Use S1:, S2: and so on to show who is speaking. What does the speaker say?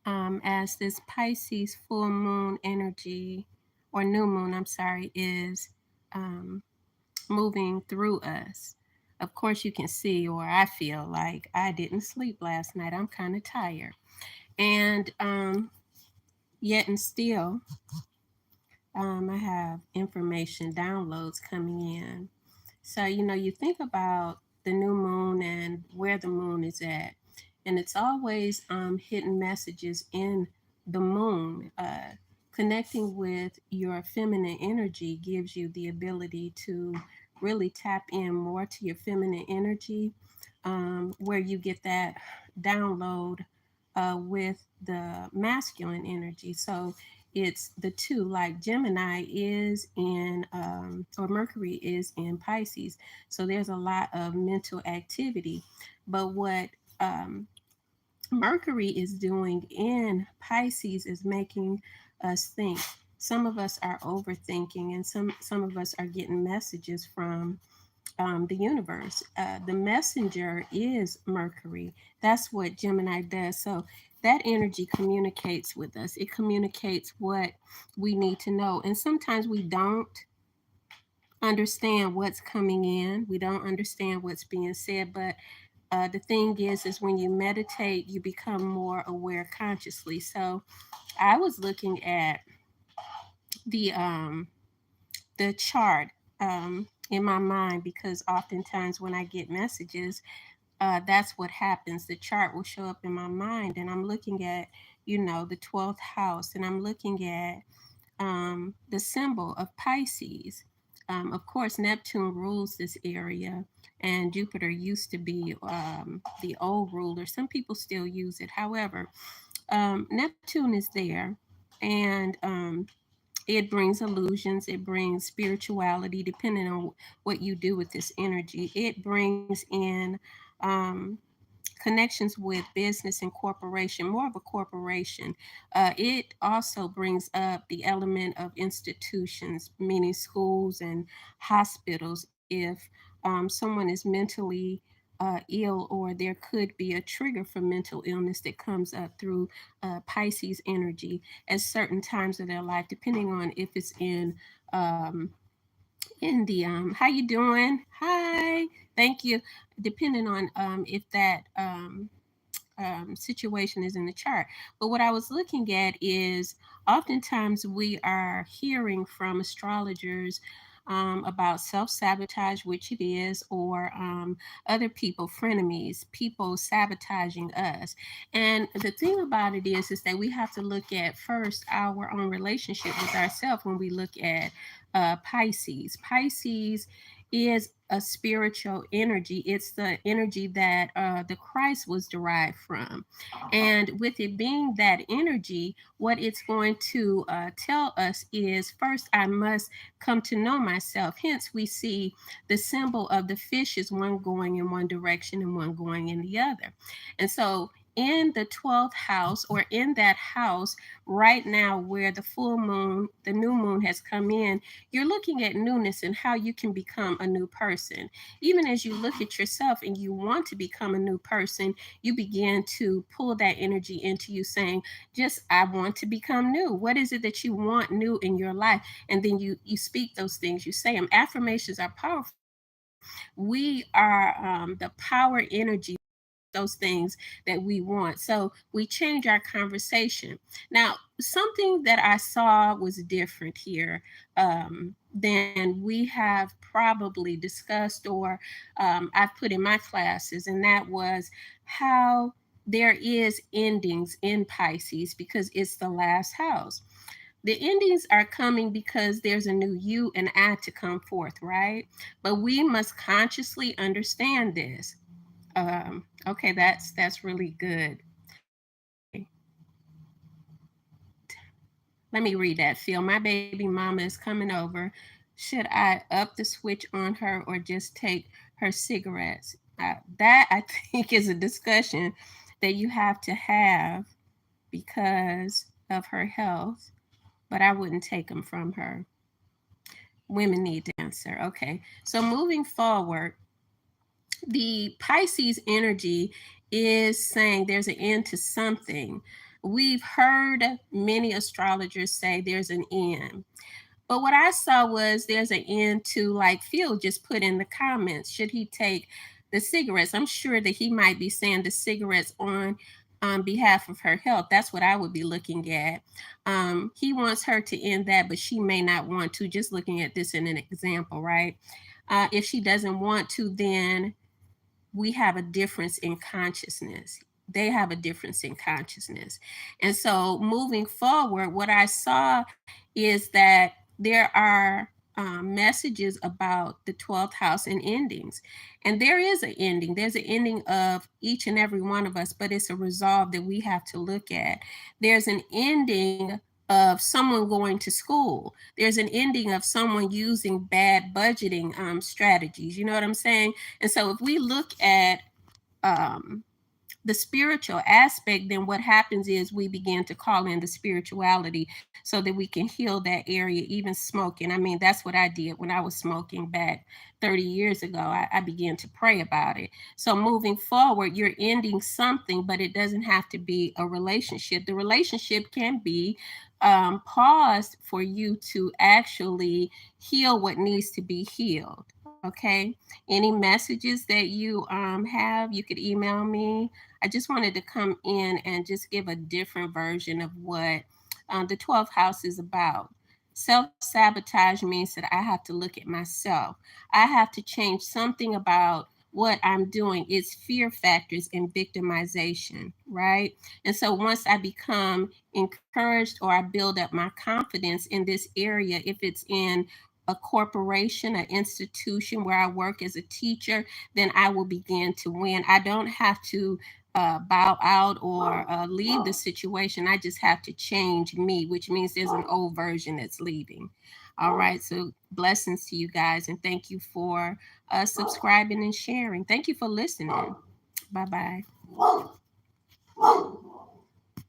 S1: as this Pisces full moon energy, or new moon, I'm sorry, is um, moving through us. Of course, you can see, or I feel like I didn't sleep last night. I'm kind of tired. And yet and still, I have information downloads coming in. So, you think about the new moon and where the moon is at, and it's always hidden messages in the moon. Connecting with your feminine energy gives you the ability to really tap in more to your feminine energy, where you get that download with the masculine energy. So, it's the two, like Gemini is in or Mercury is in Pisces, so there's a lot of mental activity. But what um, Mercury is doing in Pisces is making us think. Some of us are overthinking, and some of us are getting messages from the universe. The messenger is Mercury. That's what Gemini does. So that energy communicates with us. It communicates what we need to know. And sometimes we don't understand what's coming in. We don't understand what's being said. But the thing is when you meditate, you become more aware consciously. So I was looking at the um, the chart in my mind, because oftentimes when I get messages, that's what happens. The chart will show up in my mind, and I'm looking at, the 12th house, and I'm looking at the symbol of Pisces. Of course, Neptune rules this area, and Jupiter used to be the old ruler. Some people still use it. However, Neptune is there, and it brings illusions, it brings spirituality, depending on what you do with this energy. It brings in um, connections with business and corporation, more of a corporation. It also brings up the element of institutions, meaning schools and hospitals, if someone is mentally ill, or there could be a trigger for mental illness that comes up through Pisces energy at certain times of their life, depending on if it's in the how you doing? Hi, thank you. Depending on if that situation is in the chart. But what I was looking at is oftentimes we are hearing from astrologers about self sabotage, which it is, or other people, frenemies, people sabotaging us. And the thing about it is that we have to look at first our own relationship with ourselves when we look at Pisces. Pisces is a spiritual energy. It's the energy that the Christ was derived from. And with it being that energy, what it's going to tell us is first, I must come to know myself. Hence, we see the symbol of the fish is one going in one direction and one going in the other. And so, in the 12th house, or in that house right now where the full moon, the new moon has come in, you're looking at newness and how you can become a new person. Even as you look at yourself and you want to become a new person, you begin to pull that energy into you, saying, just, I want to become new. What is it that you want new in your life? And then you speak those things, you say them. Affirmations are powerful. We are the power energy those things that we want. So we change our conversation. Now, something that I saw was different here than we have probably discussed, or I've put in my classes, and that was how there is endings in Pisces because it's the last house. The endings are coming because there's a new you and I to come forth, right? But we must consciously understand this. Okay, that's really good. Okay, let me read that. Phil, my baby mama is coming over. Should I up the switch on her or just take her cigarettes? That I think is a discussion that you have to have because of her health, but I wouldn't take them from her. Women need to answer. Okay, so moving forward, the Pisces energy is saying there's an end to something. we've heard many astrologers say there's an end. But what I saw was there's an end to, like Phil just put in the comments, should he take the cigarettes? I'm sure that he might be saying the cigarettes on behalf of her health. That's what I would be looking at. He wants her to end that, but she may not want to, just looking at this in an example, right? If she doesn't want to, then we have a difference in consciousness. They have a difference in consciousness. And so moving forward, what I saw is that there are messages about the 12th house and endings. And there is an ending. There's an ending of each and every one of us, but it's a resolve that we have to look at. There's an ending of someone going to school. There's an ending of someone using bad budgeting strategies. You know what I'm saying? And so if we look at um, the spiritual aspect, then what happens is we begin to call in the spirituality so that we can heal that area, even smoking. I mean, that's what I did when I was smoking back 30 years ago. I began to pray about it. So moving forward, you're ending something, but it doesn't have to be a relationship. The relationship can be paused for you to actually heal what needs to be healed. Okay. Any messages that you have, you could email me. I just wanted to come in and just give a different version of what the 12th house is about. Self sabotage means that I have to look at myself. I have to change something about what I'm doing. It's fear factors and victimization, right? And so once I become encouraged or I build up my confidence in this area, if it's in a corporation, an institution where I work as a teacher, then I will begin to win. I don't have to bow out or leave the situation. I just have to change me, which means there's an old version that's leaving. All right. So blessings to you guys. And thank you for subscribing and sharing. Thank you for listening. Bye bye.